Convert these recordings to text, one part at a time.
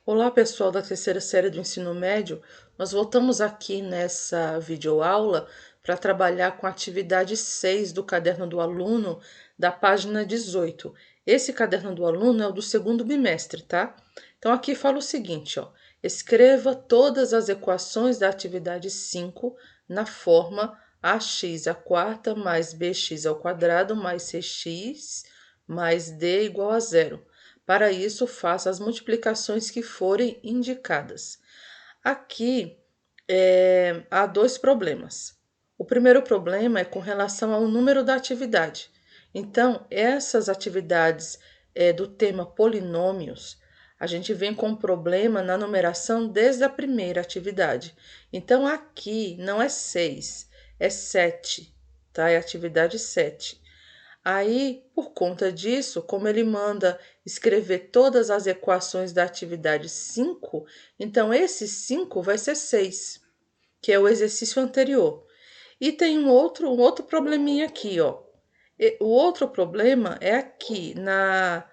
Olá, pessoal da terceira série do ensino médio. Nós voltamos aqui nessa videoaula para trabalhar com a atividade 6 do caderno do aluno, da página 18. Esse caderno do aluno é o do segundo bimestre, tá? Então aqui fala o seguinte, ó: escreva todas as equações da atividade 5 na forma ax à quarta mais bx ao quadrado mais cx mais d igual a zero. Para isso, faça as multiplicações que forem indicadas. Aqui há dois problemas. O primeiro problema é com relação ao número da atividade. Então, essas atividades do tema polinômios, a gente vem com um problema na numeração desde a primeira atividade. Então, aqui não é 6, é 7, tá? É a atividade 7. Aí, por conta disso, como ele manda escrever todas as equações da atividade 5, então esse 5 vai ser 6, que é o exercício anterior. E tem um outro probleminha aqui, ó. O outro problema é aqui na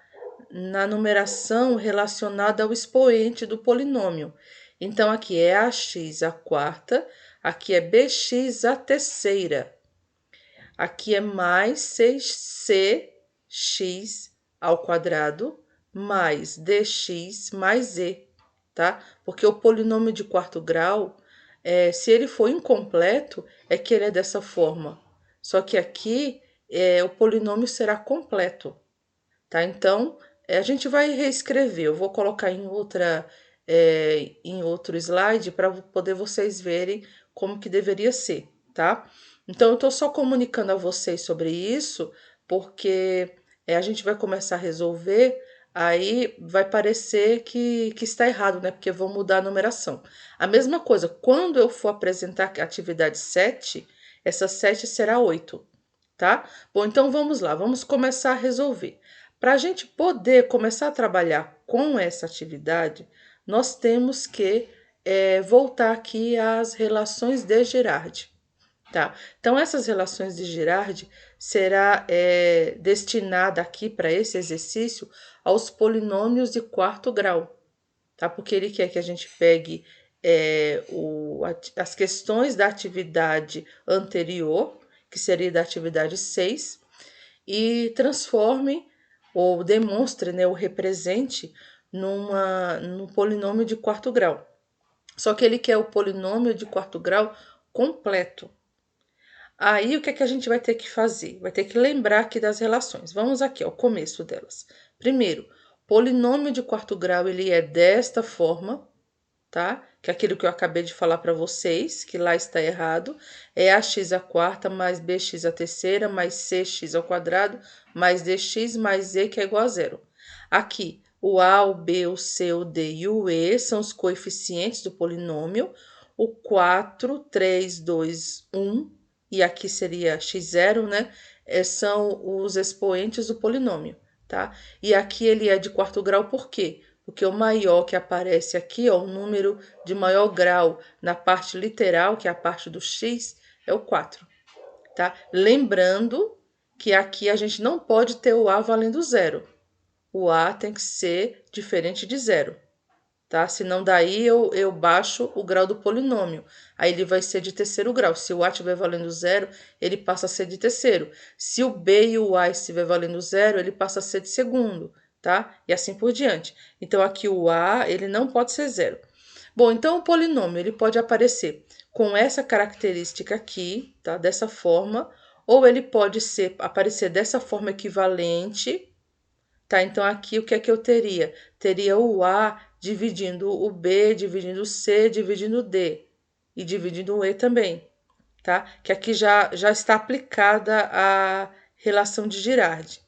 numeração relacionada ao expoente do polinômio. Então, aqui é ax à quarta, aqui é bx à terceira. Aqui é mais 6cx ao quadrado mais dx mais e, tá? Porque o polinômio de quarto grau, se ele for incompleto, é que ele é dessa forma. Só que aqui o polinômio será completo, tá? Então, a gente vai reescrever. Eu vou colocar em outro slide para poder vocês verem como que deveria ser, tá? Então, eu estou só comunicando a vocês sobre isso, porque a gente vai começar a resolver, aí vai parecer que está errado, né? Porque eu vou mudar a numeração. A mesma coisa, quando eu for apresentar a atividade 7, essa 7 será 8, tá? Bom, então vamos lá, vamos começar a resolver. Para a gente poder começar a trabalhar com essa atividade, nós temos que voltar aqui às relações de Girardi. Tá? Então, essas relações de Girardi será destinada aqui para esse exercício aos polinômios de quarto grau, tá? Porque ele quer que a gente pegue as questões da atividade anterior, que seria da atividade 6, e transforme ou demonstre, né, ou represente num polinômio de quarto grau. Só que ele quer o polinômio de quarto grau completo. Aí o que é que a gente vai ter que fazer? Vai ter que lembrar aqui das relações. Vamos aqui ao começo delas. Primeiro, polinômio de quarto grau ele é desta forma, tá? Que é aquilo que eu acabei de falar para vocês, que lá está errado, é ax à quarta mais bx à terceira mais cx ao quadrado mais dx mais e, que é igual a zero. Aqui, o a, o b, o c, o d e o e são os coeficientes do polinômio. O 4, 3, 2, 1, e aqui seria x0, né? São os expoentes do polinômio, tá? E aqui ele é de quarto grau por quê? Porque o maior que aparece aqui, ó, o número de maior grau na parte literal, que é a parte do x, é o 4, tá? Lembrando que aqui a gente não pode ter o a valendo zero. O a tem que ser diferente de zero, tá? Senão daí eu baixo o grau do polinômio. Aí ele vai ser de terceiro grau. Se o a estiver valendo zero, ele passa a ser de terceiro. Se o b e o a estiver valendo zero, ele passa a ser de segundo, tá? E assim por diante. Então aqui o a, ele não pode ser zero. Bom, então o polinômio, ele pode aparecer com essa característica aqui, tá? Dessa forma, ou ele pode aparecer dessa forma equivalente, tá? Então, aqui o que é que eu teria? Teria o A dividindo o B, dividindo o C, dividindo o D e dividindo o E também, tá? Que aqui já está aplicada a relação de Girardi.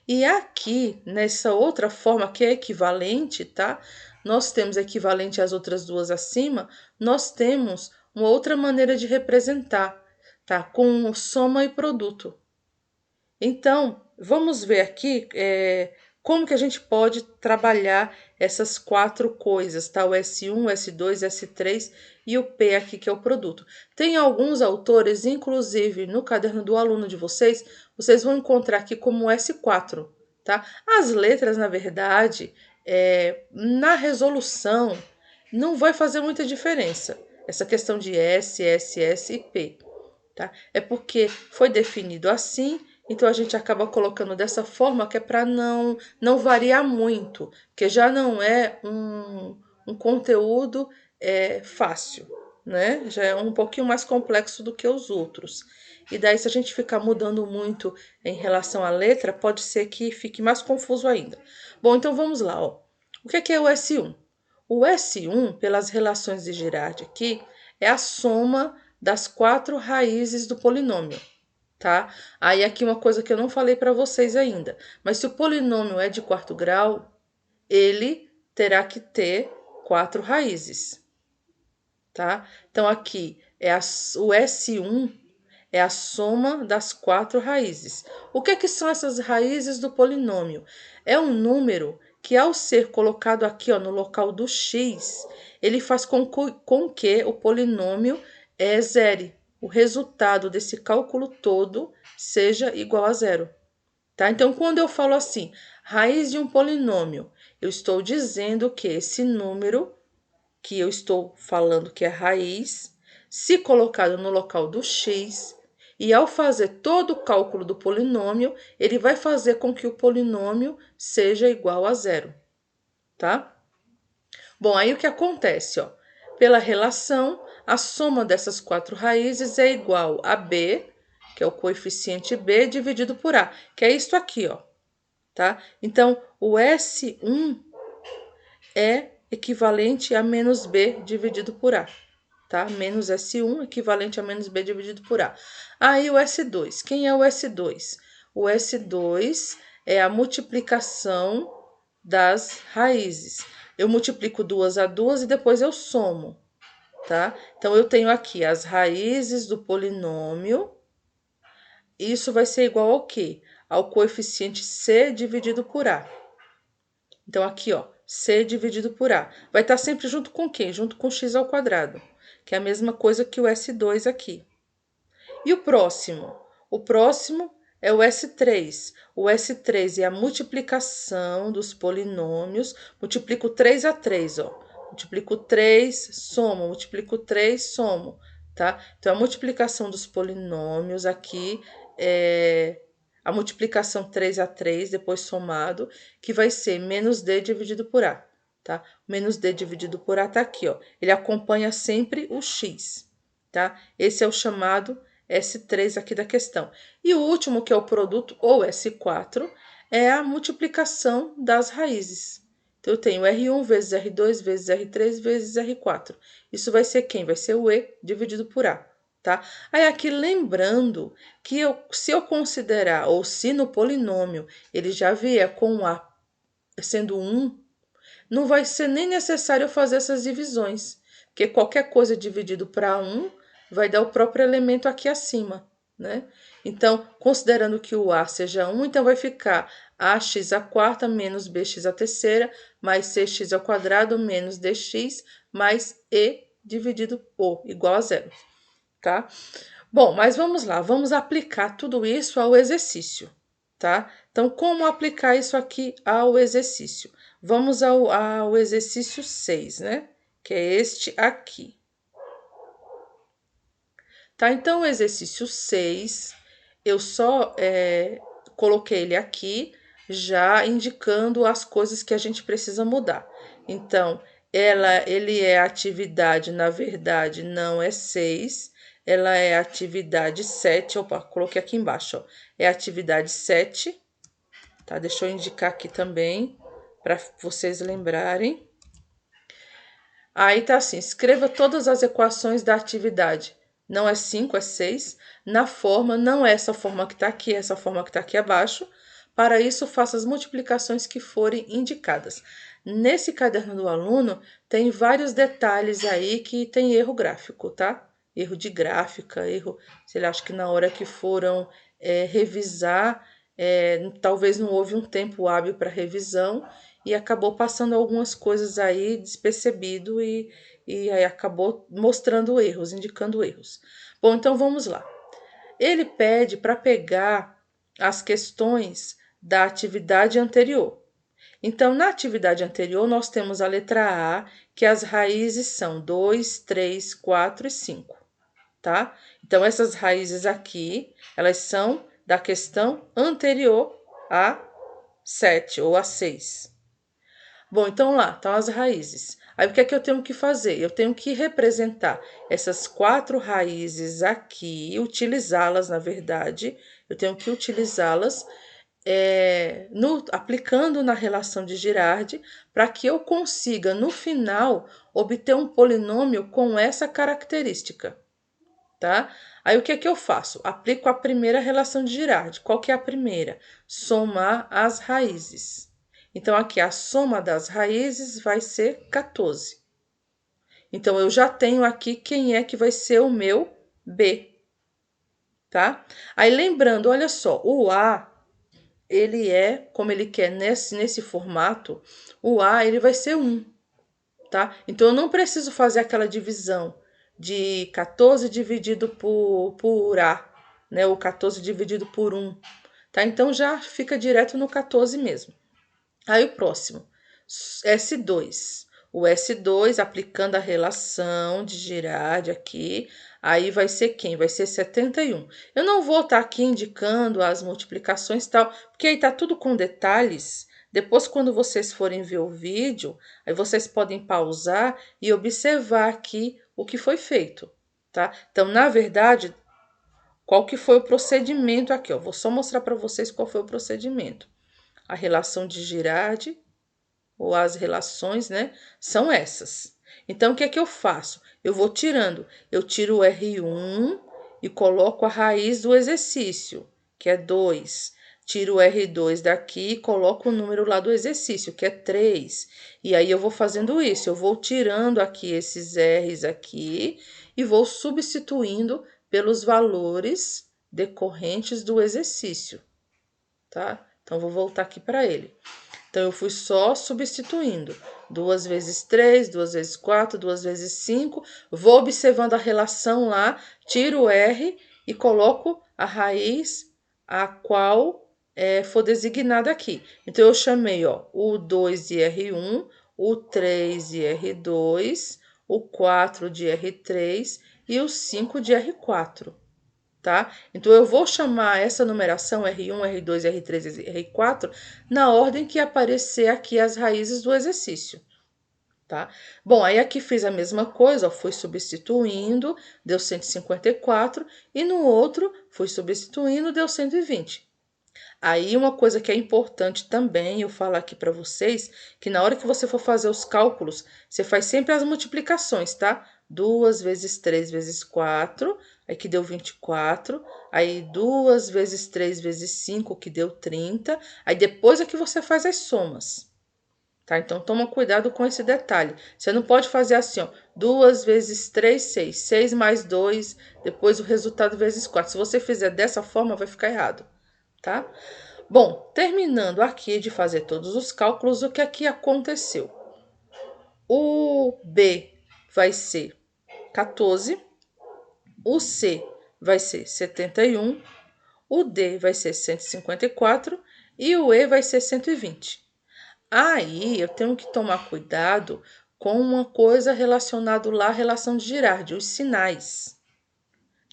E aqui, nessa outra forma que é equivalente, tá? Nós temos equivalente às outras duas acima, nós temos uma outra maneira de representar, tá? Com soma e produto. Então, vamos ver aqui como que a gente pode trabalhar essas quatro coisas, tá? O S1, o S2, S3 e o P aqui, que é o produto. Tem alguns autores, inclusive no caderno do aluno de vocês, vocês vão encontrar aqui como S4, tá? As letras, na verdade, na resolução, não vai fazer muita diferença. Essa questão de S, S, S e P, tá? É porque foi definido assim, então a gente acaba colocando dessa forma que é para não variar muito, porque já não é um conteúdo fácil, né? Já é um pouquinho mais complexo do que os outros. E daí, se a gente ficar mudando muito em relação à letra, pode ser que fique mais confuso ainda. Bom, então vamos lá, ó. O que é o S1? O S1, pelas relações de Girardi aqui, é a soma das 4 raízes do polinômio, tá? Aí aqui uma coisa que eu não falei para vocês ainda, mas se o polinômio é de quarto grau, ele terá que ter 4 raízes, tá? Então aqui o S1 é a soma das 4 raízes. O que são essas raízes do polinômio? É um número que, ao ser colocado aqui, ó, no local do x, ele faz com que o polinômio zere. O resultado desse cálculo todo seja igual a zero. Tá? Então, quando eu falo assim, raiz de um polinômio, eu estou dizendo que esse número que eu estou falando que é raiz, se colocado no local do x, e ao fazer todo o cálculo do polinômio, ele vai fazer com que o polinômio seja igual a zero, tá? Bom, aí o que acontece, ó? Pela relação, a soma dessas 4 raízes é igual a b, que é o coeficiente b, dividido por a, que é isso aqui, ó, tá? Então, o S1 é equivalente a menos b dividido por a, tá? Menos S1 equivalente a menos b dividido por a. Aí o S2, quem é o S2? O S2 é a multiplicação das raízes. Eu multiplico duas a duas e depois eu somo, tá? Então eu tenho aqui as raízes do polinômio. Isso vai ser igual ao quê? Ao coeficiente c dividido por a. Então, aqui, ó, c dividido por a. Vai estar sempre junto com quem? Junto com x ao quadrado, que é a mesma coisa que o S2 aqui. E o próximo? O próximo é o S3. O S3 é a multiplicação dos polinômios. Multiplico 3 a 3, ó. Multiplico 3, somo. Multiplico 3, somo, tá? Então, a multiplicação dos polinômios aqui é a multiplicação 3 a 3, depois somado, que vai ser menos d dividido por a, tá? Menos d dividido por a tá aqui, ó. Ele acompanha sempre o x, tá? Esse é o chamado S3 aqui da questão. E o último, que é o produto, ou S4, é a multiplicação das raízes. Então, eu tenho R1 vezes R2 vezes R3 vezes R4. Isso vai ser quem? Vai ser o E dividido por A, tá? Aí aqui lembrando que se eu considerar, ou se no polinômio ele já vier com A sendo 1, não vai ser nem necessário fazer essas divisões, porque qualquer coisa dividido para 1 vai dar o próprio elemento aqui acima, né? Então, considerando que o A seja 1, então vai ficar ax à quarta menos bx à terceira, mais cx ao quadrado menos dx, mais e dividido por, igual a zero, tá? Bom, mas vamos lá, vamos aplicar tudo isso ao exercício, tá? Então, como aplicar isso aqui ao exercício? Vamos ao exercício 6, né? Que é este aqui. Tá? Então, o exercício 6, eu só coloquei ele aqui, já indicando as coisas que a gente precisa mudar. Então, ele é atividade, na verdade, não é 6, ela é atividade 7. Opa, coloquei aqui embaixo, ó. É atividade 7, tá? Deixa eu indicar aqui também, para vocês lembrarem. Aí tá assim, escreva todas as equações da atividade. Não é 5, é 6. Na forma, não é essa forma que está aqui, é essa forma que está aqui abaixo. Para isso, faça as multiplicações que forem indicadas. Nesse caderno do aluno, tem vários detalhes aí que tem erro gráfico, tá? Erro de gráfica, erro, sei lá, acho que na hora que foram revisar, talvez não houve um tempo hábil para revisão e acabou passando algumas coisas aí despercebido e aí acabou mostrando erros, indicando erros. Bom, então vamos lá. Ele pede para pegar as questões da atividade anterior. Então, na atividade anterior, nós temos a letra A, que as raízes são 2, 3, 4 e 5, tá? Então, essas raízes aqui, elas são da questão anterior a 7 ou a 6. Bom, então lá estão as raízes. Aí o que é que eu tenho que fazer? Eu tenho que representar essas 4 raízes aqui, utilizá-las, na verdade, eu tenho que utilizá-las aplicando na relação de Girardi, para que eu consiga, no final, obter um polinômio com essa característica, tá? Aí o que é que eu faço? Aplico a primeira relação de Girardi. Qual que é a primeira? Somar as raízes. Então, aqui a soma das raízes vai ser 14. Então, eu já tenho aqui quem é que vai ser o meu B, tá? Aí, lembrando, olha só, o A, ele é, como ele quer nesse formato, o A ele vai ser 1, tá? Então, eu não preciso fazer aquela divisão de 14 dividido por A, né? Ou 14 dividido por 1, tá? Então, já fica direto no 14 mesmo. Aí, o próximo, S2. O S2, aplicando a relação de Girardi aqui, aí vai ser quem? Vai ser 71. Eu não vou estar aqui indicando as multiplicações e tal, porque aí tá tudo com detalhes. Depois, quando vocês forem ver o vídeo, aí vocês podem pausar e observar aqui o que foi feito, tá? Então, na verdade, qual que foi o procedimento aqui, ó? Vou só mostrar para vocês qual foi o procedimento. A relação de Girardi, ou as relações, né, são essas. Então, o que é que eu faço? Eu vou tirando. Eu tiro o R1 e coloco a raiz do exercício, que é 2. Tiro o R2 daqui e coloco o número lá do exercício, que é 3. E aí eu vou fazendo isso. Eu vou tirando aqui esses R's aqui e vou substituindo pelos valores decorrentes do exercício, tá? Então, vou voltar aqui para ele. Então, eu fui só substituindo. 2 vezes 3, 2 vezes 4, 2 vezes 5. Vou observando a relação lá, tiro o R e coloco a raiz a qual for designada aqui. Então, eu chamei o 2 de R1, o 3 de R2, o 4 de R3 e o 5 de R4. Tá? Então, eu vou chamar essa numeração R1, R2, R3 e R4 na ordem que aparecer aqui as raízes do exercício, tá? Bom, aí aqui fiz a mesma coisa, ó, fui substituindo, deu 154, e no outro fui substituindo, deu 120. Aí uma coisa que é importante também, eu falo aqui para vocês, que na hora que você for fazer os cálculos, você faz sempre as multiplicações, tá? 2 vezes 3 vezes 4, aí que deu 24. Aí 2 vezes 3 vezes 5, que deu 30. Aí depois é que você faz as somas, tá? Então toma cuidado com esse detalhe. Você não pode fazer assim, ó, 2 vezes 3, 6. 6 mais 2, depois o resultado vezes 4. Se você fizer dessa forma, vai ficar errado, tá? Bom, terminando aqui de fazer todos os cálculos, o que aqui aconteceu? O B vai ser 14, o C vai ser 71, o D vai ser 154 e o E vai ser 120. Aí eu tenho que tomar cuidado com uma coisa relacionada lá à relação de Girardi, os sinais.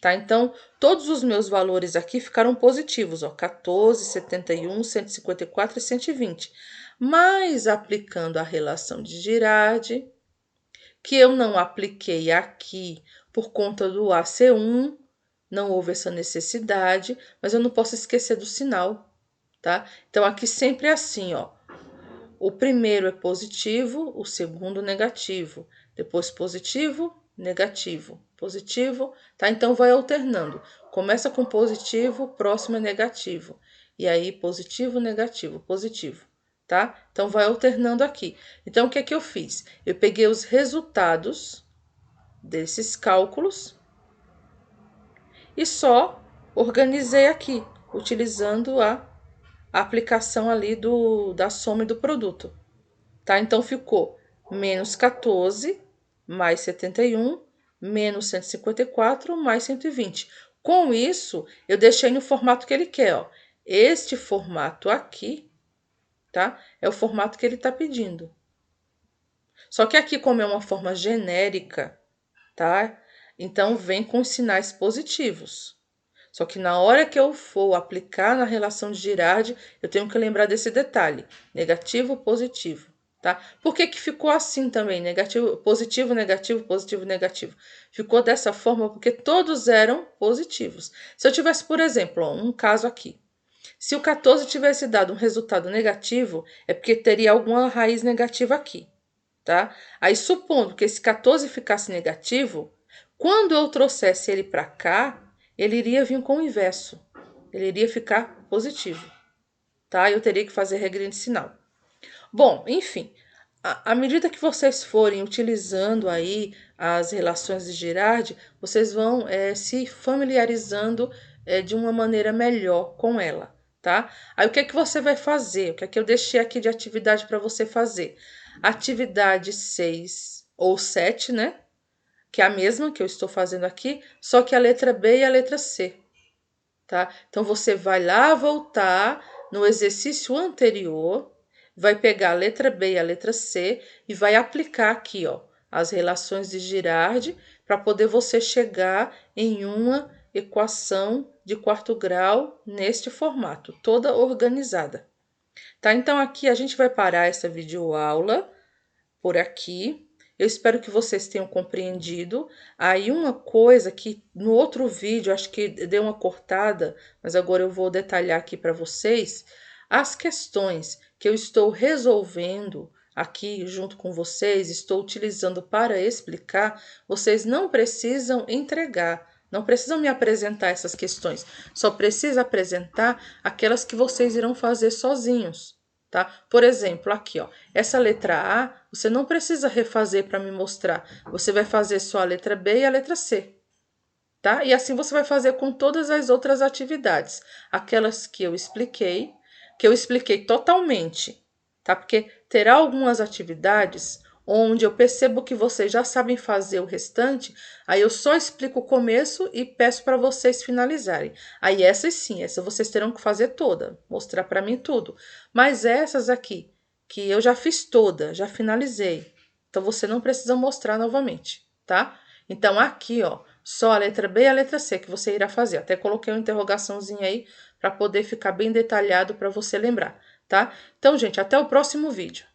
Tá? Então, todos os meus valores aqui ficaram positivos, ó, 14, 71, 154 e 120. Mas aplicando a relação de Girardi, que eu não apliquei aqui por conta do AC1, não houve essa necessidade, mas eu não posso esquecer do sinal, tá? Então, aqui sempre é assim, ó. O primeiro é positivo, o segundo negativo, depois positivo, negativo, positivo, tá? Então vai alternando. Começa com positivo, próximo é negativo. E aí positivo, negativo, positivo, tá? Então vai alternando aqui. Então o que é que eu fiz? Eu peguei os resultados desses cálculos e só organizei aqui, utilizando a aplicação ali da soma e do produto. Tá? Então, ficou menos 14 mais 71, menos 154 mais 120. Com isso, eu deixei no formato que ele quer, ó. este formato aqui, tá? É o formato que ele está pedindo. Só que aqui, como é uma forma genérica, tá? Então, vem com sinais positivos. Só que na hora que eu for aplicar na relação de Girardi, eu tenho que lembrar desse detalhe: negativo, positivo, tá? Por que que ficou assim também? Negativo, positivo, negativo, positivo, negativo. Ficou dessa forma porque todos eram positivos. Se eu tivesse, por exemplo, ó, um caso aqui. Se o 14 tivesse dado um resultado negativo, é porque teria alguma raiz negativa aqui, tá? Aí, supondo que esse 14 ficasse negativo, quando eu trouxesse ele para cá, ele iria vir com o inverso. Ele iria ficar positivo, tá? Eu teria que fazer regra de sinal. Bom, enfim, à medida que vocês forem utilizando aí as relações de Girardi, vocês vão se familiarizando de uma maneira melhor com ela, tá? Aí o que é que você vai fazer? O que é que eu deixei aqui de atividade para você fazer? Atividade 6 ou 7, né? Que é a mesma que eu estou fazendo aqui, só que a letra B e a letra C, tá? Então você vai lá voltar no exercício anterior, vai pegar a letra B e a letra C e vai aplicar aqui, ó, as relações de Girardi para poder você chegar em uma equação de quarto grau neste formato, toda organizada. Tá? Então aqui a gente vai parar essa videoaula por aqui. Eu espero que vocês tenham compreendido. Aí uma coisa que no outro vídeo acho que deu uma cortada, mas agora eu vou detalhar aqui para vocês as questões que eu estou resolvendo aqui junto com vocês, estou utilizando para explicar, vocês não precisam entregar, não precisam me apresentar essas questões, só precisa apresentar aquelas que vocês irão fazer sozinhos. Tá? Por exemplo, aqui, ó, essa letra A, você não precisa refazer para me mostrar. Você vai fazer só a letra B e a letra C, tá? E assim você vai fazer com todas as outras atividades, aquelas que eu expliquei totalmente, tá? Porque terá algumas atividades onde eu percebo que vocês já sabem fazer o restante, aí eu só explico o começo e peço para vocês finalizarem. Aí essas sim, essas vocês terão que fazer toda, mostrar para mim tudo. Mas essas aqui, que eu já fiz toda, já finalizei. Então você não precisa mostrar novamente, tá? Então aqui, ó, só a letra B e a letra C que você irá fazer. Até coloquei uma interrogaçãozinha aí para poder ficar bem detalhado para você lembrar, tá? Então, gente, até o próximo vídeo.